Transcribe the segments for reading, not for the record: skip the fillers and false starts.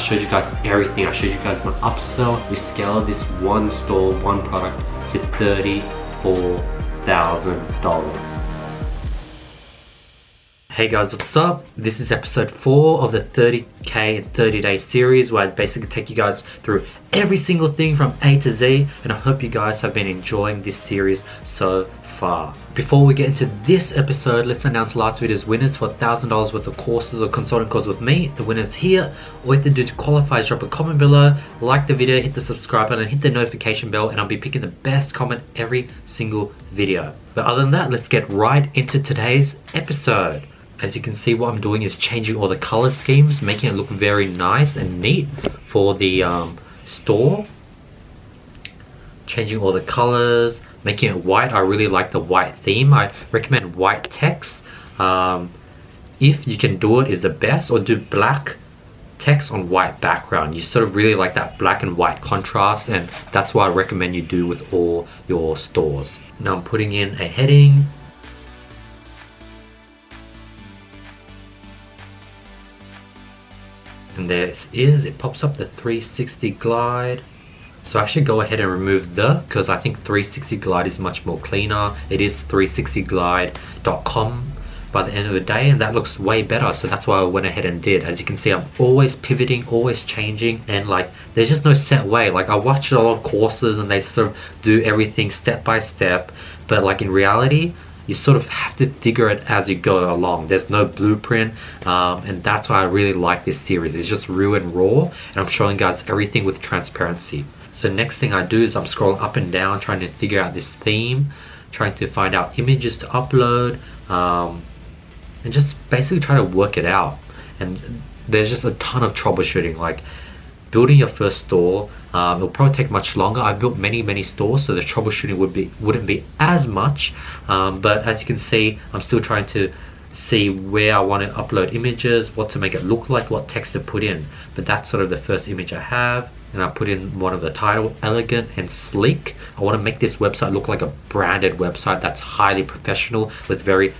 showed you guys everything. I showed you guys my upsell. We scaled this one store, one product to $34,000. Hey guys, what's up? This is episode 4 of the 30k in 30 day series, where I basically take you guys through every single thing from A to Z, and I hope you guys have been enjoying this series so far. Before we get into this episode, let's announce last video's winners for $1,000 worth of courses or consulting courses with me. The winner's here. All you have to do to qualify is drop a comment below, like the video, hit the subscribe button, hit the notification bell, and I'll be picking the best comment every single video. But other than that, let's get right into today's episode. As you can see, what I'm doing is changing all the color schemes, making it look very nice and neat for the store. Changing all the colors, making it white. I really like the white theme. I recommend white text. If you can do it, is the best, or do black text on white background. You sort of really like that black and white contrast, and that's what I recommend you do with all your stores. Now I'm putting in a heading. And there it is, it pops up the 360 glide. So I should go ahead and remove because I think 360 glide is much more cleaner. It is 360glide.com by the end of the day, and that looks way better. So that's why I went ahead and did. As you can see, I'm always pivoting, always changing, and like there's just no set way. Like I watch a lot of courses and they sort of do everything step by step, but like in reality, you sort of have to figure it as you go along. There's no blueprint, and that's why I really like this series. It's just real and raw, and I'm showing guys everything with transparency. So next thing I do is I'm scrolling up and down, trying to figure out this theme, trying to find out images to upload, and just basically try to work it out. And there's just a ton of troubleshooting. Like building your first store, it'll probably take much longer. I've built many stores, so the troubleshooting wouldn't be as much, but as you can see, I'm still trying to see where I want to upload images, what to make it look like, what text to put in. But that's sort of the first image I have, and I put in one of the title, elegant and sleek. I want to make this website look like a branded website that's highly professional with very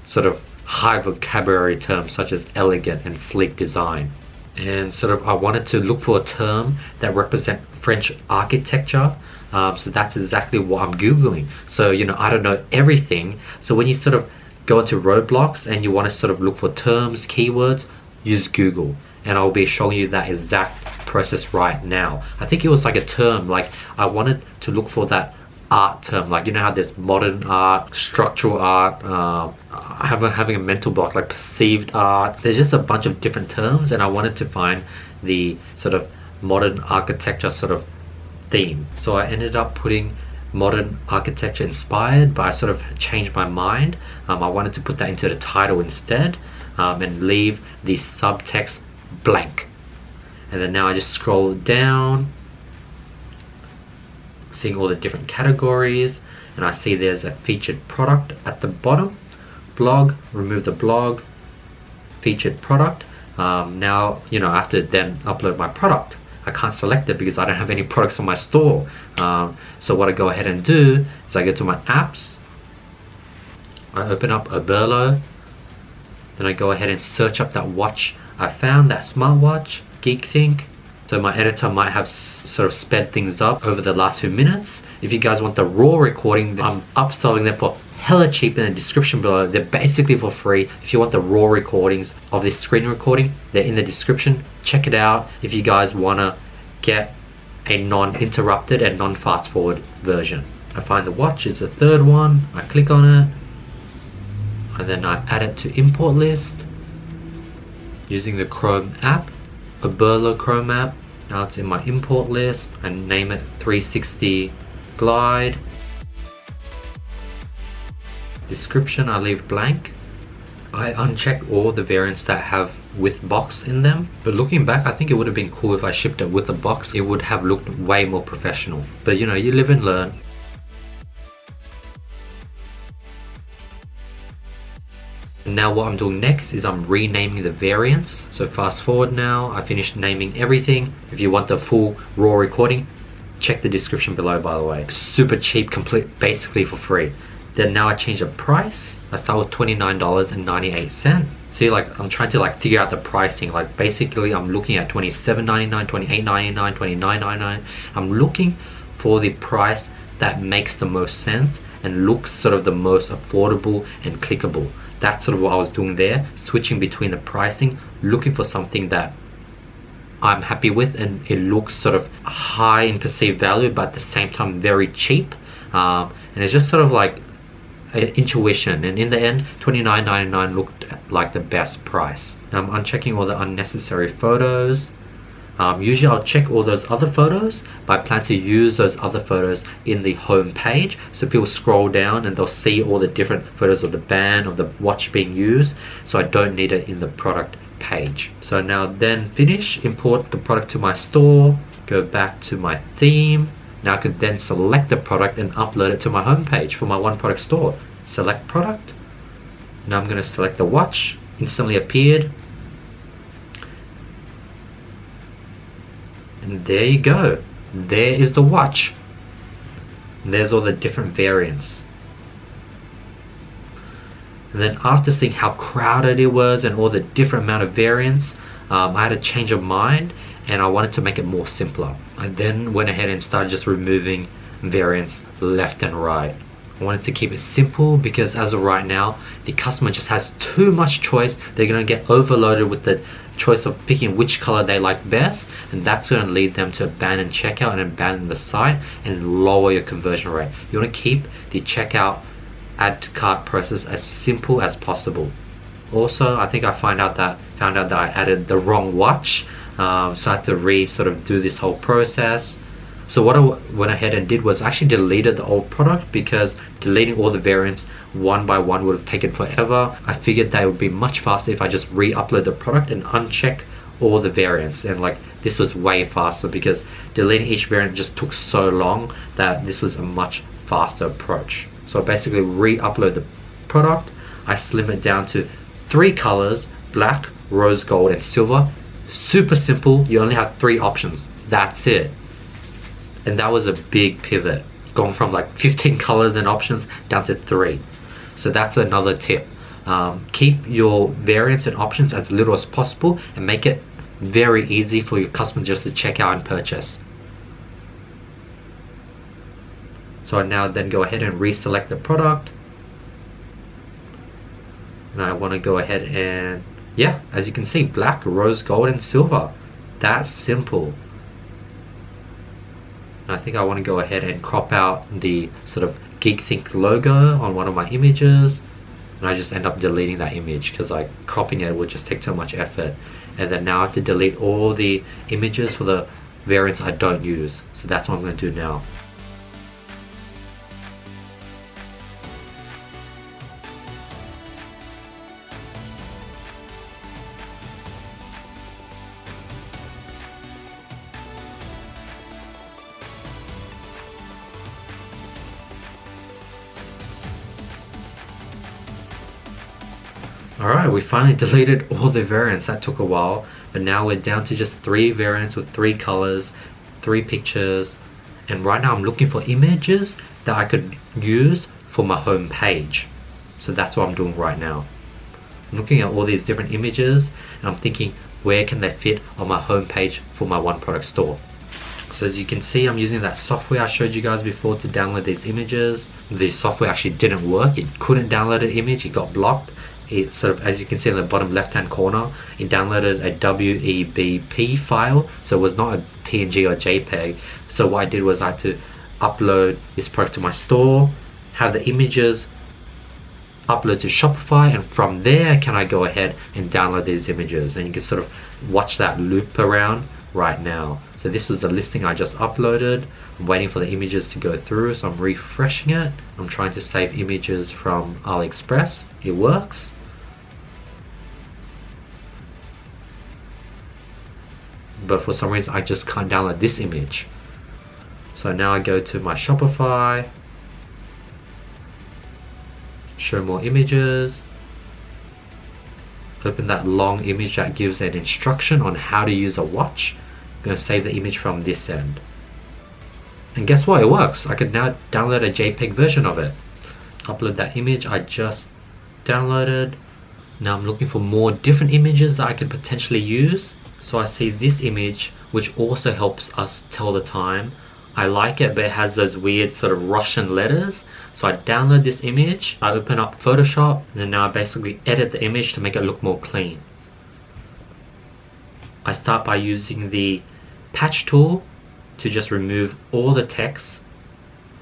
sort of high vocabulary terms such as elegant and sleek design. And sort of I wanted to look for a term that represent French architecture, so that's exactly what I'm googling. So you know, I don't know everything, so when you sort of go into roadblocks and you want to sort of look for terms, keywords, use Google, and I'll be showing you that exact process right now. I think it was like a term, like I wanted to look for that art term, like you know how there's modern art, structural art, having a mental block like perceived art. There's just a bunch of different terms, and I wanted to find the sort of modern architecture sort of theme. So I ended up putting modern architecture inspired, but I sort of changed my mind. I wanted to put that into the title instead, and leave the subtext blank. And then now I just scroll down, seeing all the different categories, and I see there's a featured product at the bottom. Blog, remove the blog, featured product. Now you know I have to then upload my product. I can't select it because I don't have any products on my store. So what I go ahead and do is I go to my apps, I open up Oberlo, then I go ahead and search up that watch I found, that smartwatch, Geekthink. So my editor might have sort of sped things up over the last few minutes. If you guys want the raw recording, I'm upselling them for hella cheap in the description below. They're basically for free. If you want the raw recordings of this screen recording, they're in the description. Check it out if you guys want to get a non-interrupted and non-fast forward version. I find the watch is the third one. I click on it, and then I add it to import list using the Chrome app, Oberlo Chrome app. Now it's in my import list, and name it 360 glide. Description I leave blank. I uncheck all the variants that have with box in them, but looking back I think it would have been cool if I shipped it with a box. It would have looked way more professional, but you know, you live and learn. Now what I'm doing next is I'm renaming the variants. So fast forward now, I finished naming everything. If you want the full raw recording, check the description below, by the way. Super cheap, complete, basically for free. Then now I change the price. I start with $29.98. See, like I'm trying to like figure out the pricing. Like basically I'm looking at $27.99, $28.99, $29.99. I'm looking for the price that makes the most sense and looks sort of the most affordable and clickable. That's sort of what I was doing there, switching between the pricing, looking for something that I'm happy with and it looks sort of high in perceived value but at the same time very cheap. And it's just sort of like intuition, and in the end $29.99 looked like the best price. Now I'm unchecking all the unnecessary photos. Usually I'll check all those other photos, but I plan to use those other photos in the home page so people scroll down and they'll see all the different photos of the band, of the watch being used, so I don't need it in the product page. So now then finish, import the product to my store, go back to my theme. Now I could then select the product and upload it to my home page for my one product store. Select product. Now I'm going to select the watch, instantly appeared. And there you go. There is the watch. And there's all the different variants. And then after seeing how crowded it was and all the different amount of variants, I had a change of mind and I wanted to make it more simpler. I then went ahead and started just removing variants left and right. I wanted to keep it simple because as of right now, the customer just has too much choice. They're going to get overloaded with the choice of picking which color they like best, and that's going to lead them to abandon checkout and abandon the site and lower your conversion rate. You want to keep the checkout add to cart process as simple as possible. Also, I think I found out that I added the wrong watch, so I had to sort of do this whole process. So what I went ahead and did was actually deleted the old product because deleting all the variants one by one would have taken forever. I figured that it would be much faster if I just re-upload the product and uncheck all the variants, and like this was way faster because deleting each variant just took so long that this was a much faster approach. So I basically re-upload the product. I slim it down to 3 colors: black, rose gold and silver. Super simple. You only have 3 options. That's it. And that was a big pivot, going from like 15 colors and options down to 3. So that's another tip. Keep your variants and options as little as possible and make it very easy for your customers just to check out and purchase. So I now then go ahead and reselect the product. And I want to go ahead and, yeah, as you can see, black, rose gold and silver. That's simple. I think I want to go ahead and crop out the sort of GeekThink logo on one of my images, and I just end up deleting that image because like cropping it would just take too much effort. And then now I have to delete all the images for the variants I don't use. So that's what I'm going to do now. Alright, we finally deleted all the variants. That took a while, but now we're down to just 3 variants with 3 colors, 3 pictures, and right now I'm looking for images that I could use for my home page. So that's what I'm doing right now. I'm looking at all these different images and I'm thinking, where can they fit on my home page for my one product store? So as you can see, I'm using that software I showed you guys before to download these images. The software actually didn't work. It couldn't download an image, it got blocked. It sort of, as you can see in the bottom left hand corner, it downloaded a WEBP file, so it was not a PNG or JPEG. So what I did was I had to upload this product to my store, have the images upload to Shopify, and from there can I go ahead and download these images, and you can sort of watch that loop around right now. So this was the listing I just uploaded. I'm waiting for the images to go through, so I'm refreshing it. I'm trying to save images from Aliexpress. It works. But for some reason I just can't download this image. So now I go to my Shopify, show more images, open that long image that gives an instruction on how to use a watch. I'm going to save the image from this end. And guess what? It works. I could now download a JPEG version of it. Upload that image I just downloaded. Now I'm looking for more different images that I could potentially use. So I see this image, which also helps us tell the time. I like it, but it has those weird sort of Russian letters. So I download this image, I open up Photoshop, and then now I basically edit the image to make it look more clean. I start by using the patch tool to just remove all the text,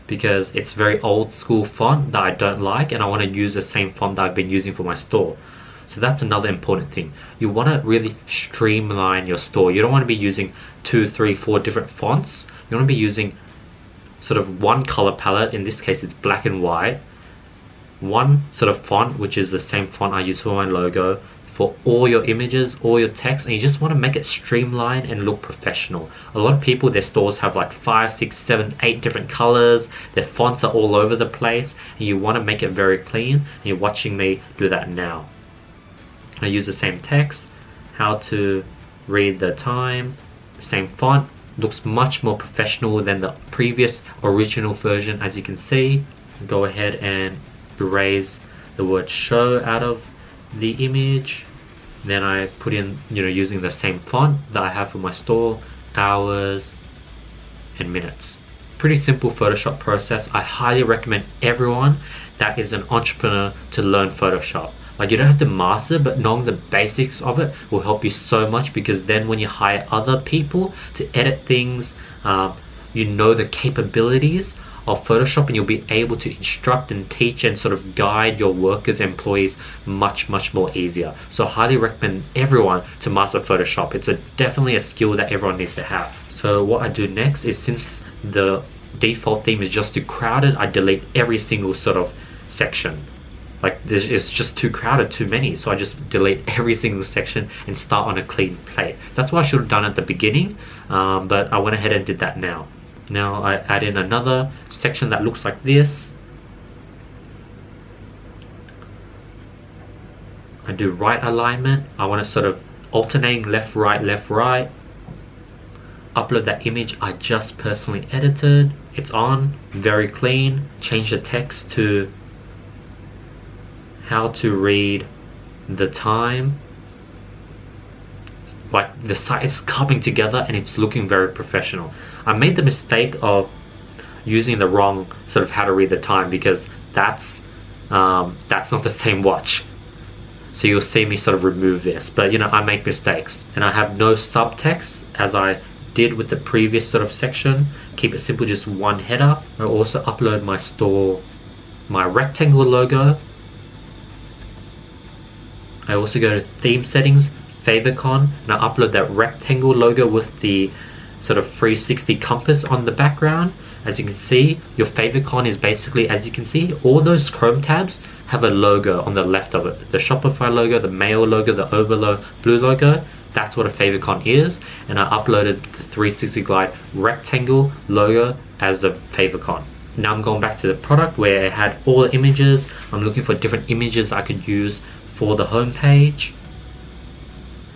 because it's very old school font that I don't like, and I want to use the same font that I've been using for my store. So that's another important thing. You want to really streamline your store. You don't want to be using 2, 3, 4 different fonts. You want to be using sort of one color palette. In this case, it's black and white. One sort of font, which is the same font I use for my logo, for all your images, all your text, and you just want to make it streamlined and look professional. A lot of people, their stores have like 5, 6, 7, 8 different colors. Their fonts are all over the place, and you want to make it very clean. And you're watching me do that now. I use the same text, how to read the time, same font, looks much more professional than the previous original version. As you can see, go ahead and erase the word show out of the image. Then I put in, using the same font that I have for my store, hours and minutes. Pretty simple Photoshop process. I highly recommend everyone that is an entrepreneur to learn Photoshop. Like, you don't have to master, but knowing the basics of it will help you so much, because then when you hire other people to edit things, you know the capabilities of Photoshop, and you'll be able to instruct and teach and sort of guide your workers, employees much more easier. So I highly recommend everyone to master Photoshop. It's definitely a skill that everyone needs to have. So what I do next is, since the default theme is just too crowded, I delete every single sort of section. Like, it's just too crowded, too many, so I just delete every single section and start on a clean plate. That's what I should have done at the beginning, but I went ahead and did that now. Now I add in another section that looks like this. I do right alignment. I want to sort of alternating left, right, upload that image I just personally edited. It's on, very clean. Change the text to how to read the time. Like, the site is coming together and it's looking very professional. I made the mistake of using the wrong sort of how to read the time, because that's not the same watch. So you'll see me sort of remove this, but I make mistakes, and I have no subtext as I did with the previous sort of section. Keep it simple, just one header. I also upload my store, my rectangle logo. I also go to theme settings, favicon, and I upload that rectangle logo with the sort of 360 compass on the background. As you can see, your favicon is basically, as you can see, all those Chrome tabs have a logo on the left of it. The Shopify logo, the Mail logo, the Blue logo, that's what a favicon is. And I uploaded the 360 Glide rectangle logo as a favicon. Now I'm going back to the product where it had all the images. I'm looking for different images I could use for the home page.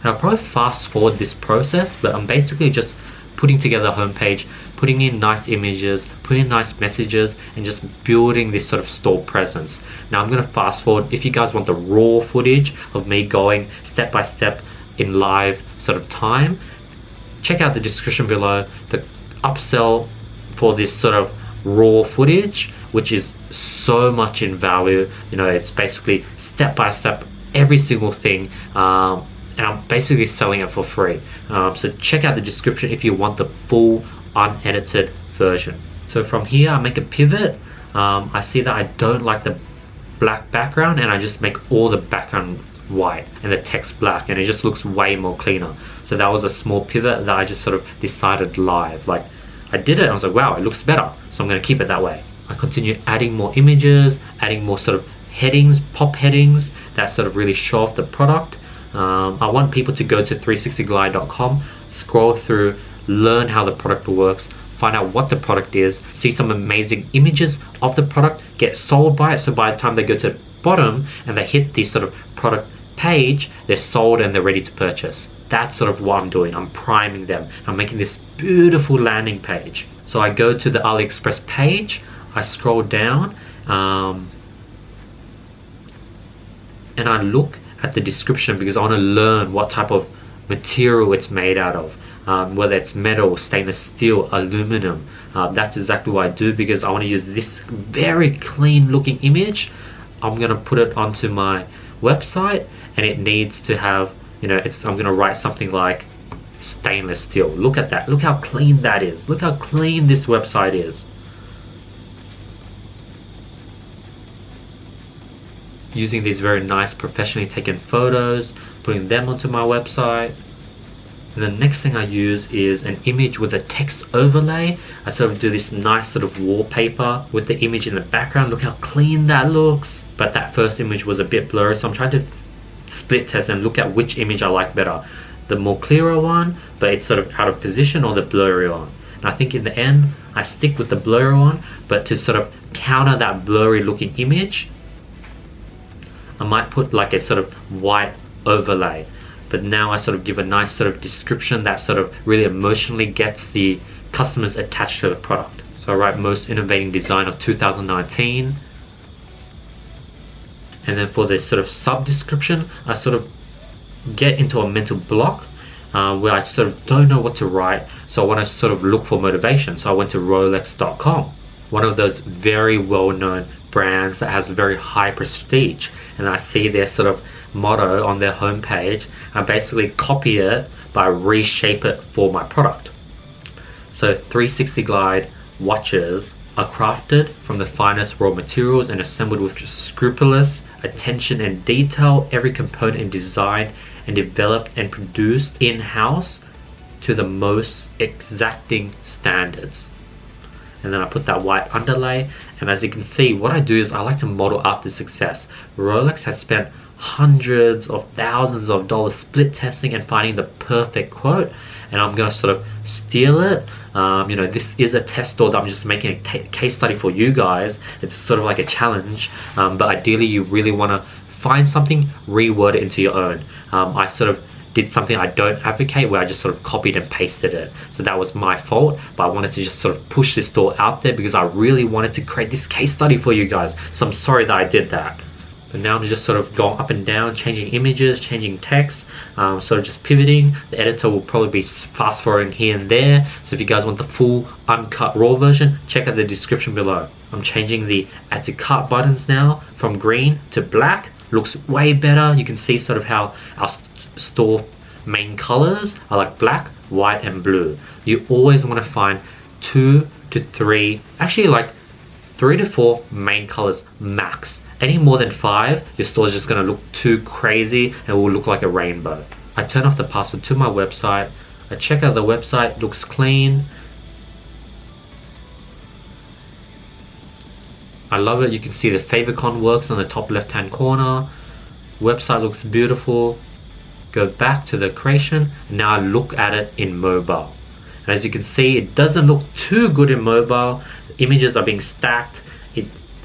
And I'll probably fast forward this process, but I'm basically just putting together a home page, putting in nice images, putting in nice messages, and just building this sort of store presence. Now I'm going to fast forward. If you guys want the raw footage of me going step by step in live sort of time, check out the description below. The upsell for this sort of raw footage, which is so much in value. It's basically step by step, every single thing, and I'm basically selling it for free. So check out the description if you want the full unedited version. So from here I make a pivot. I see that I don't like the black background, and I just make all the background white and the text black, and it just looks way more cleaner. So that was a small pivot that I just sort of decided live. Like, I did it and I was like, wow, it looks better, so I'm going to keep it that way. I continue adding more images, adding more sort of headings, pop headings that sort of really show off the product. I want people to go to 360glide.com, scroll through, learn how the product works, find out what the product is, see some amazing images of the product, get sold by it. So by the time they go to the bottom and they hit the sort of product page, they're sold and they're ready to purchase. That's sort of what I'm doing. I'm priming them. I'm making this beautiful landing page. So I go to the Aliexpress page, I scroll down, and I look at the description because I want to learn what type of material it's made out of, whether it's metal, stainless steel, aluminum. That's exactly what I do because I want to use this very clean looking image. I'm going to put it onto my website, and it needs to have, I'm going to write something like stainless steel. Look at that. Look how clean that is. Look how clean this website is. Using these very nice professionally taken photos, putting them onto my website. And the next thing I use is an image with a text overlay. I sort of do this nice sort of wallpaper with the image in the background. Look how clean that looks. But that first image was a bit blurry, so I'm trying to split test and look at which image I like better. The more clearer one, but it's sort of out of position, or the blurry one. And I think in the end, I stick with the blurry one, but to sort of counter that blurry looking image, I might put like a sort of white overlay. But now I sort of give a nice sort of description that sort of really emotionally gets the customers attached to the product. So I write most innovating design of 2019. And then for this sort of sub description, I sort of get into a mental block where I sort of don't know what to write. So I want to sort of look for motivation. So I went to Rolex.com, one of those very well-known brands that has very high prestige. And I see their sort of motto on their homepage. I basically copy it but reshape it for my product. So 360 Glide watches are crafted from the finest raw materials and assembled with scrupulous attention and detail. Every component is designed and developed and produced in-house to the most exacting standards. And then I put that white underlay, and as you can see, what I do is I like to model after success. Rolex has spent hundreds of thousands of dollars split testing and finding the perfect quote, and I'm going to sort of steal it. This is a test store that I'm just making a case study for you guys. It's sort of like a challenge, but ideally you really want to find something, reword it into your own. I sort of did something I don't advocate, where I just sort of copied and pasted it. So that was my fault, but I wanted to just sort of push this store out there because I really wanted to create this case study for you guys. So I'm sorry that I did that. But now I'm just sort of going up and down, changing images, changing text, sort of just pivoting. The editor will probably be fast forwarding here and there. So if you guys want the full uncut raw version, check out the description below. I'm changing the add to cart buttons now from green to black. Looks way better. You can see sort of how our store main colors are like black, white and blue. You always want to find 2 to 3, actually like 3 to 4 main colors max. Any more than 5, your store is just going to look too crazy and will look like a rainbow. I turn off the password to my website. I check out the website, looks clean. I love it. You can see the favicon works on the top left hand corner. Website looks beautiful. Go back to the creation. Now I look at it in mobile. And as you can see, it doesn't look too good in mobile. The images are being stacked.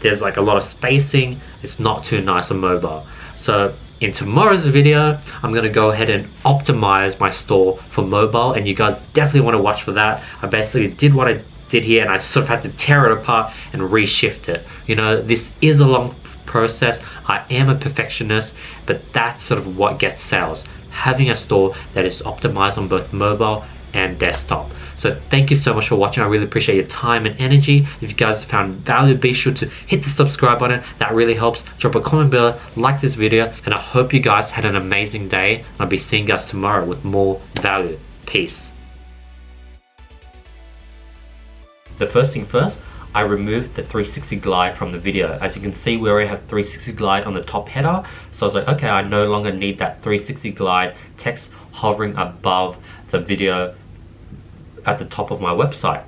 There's like a lot of spacing. It's not too nice on mobile. So in tomorrow's video, I'm going to go ahead and optimize my store for mobile, and you guys definitely want to watch for that. I basically did what I did here, and I sort of had to tear it apart and reshift it. This is a long process. I am a perfectionist, but that's sort of what gets sales. Having a store that is optimized on both mobile and desktop. So thank you so much for watching. I really appreciate your time and energy. If you guys found value, be sure to hit the subscribe button. That really helps. Drop a comment below, like this video, and I hope you guys had an amazing day. I'll be seeing you guys tomorrow with more value. Peace. The first thing first, I removed the 360 Glide from the video. As you can see, we already have 360 Glide on the top header. So I was like, okay, I no longer need that 360 Glide text hovering above the video at the top of my website.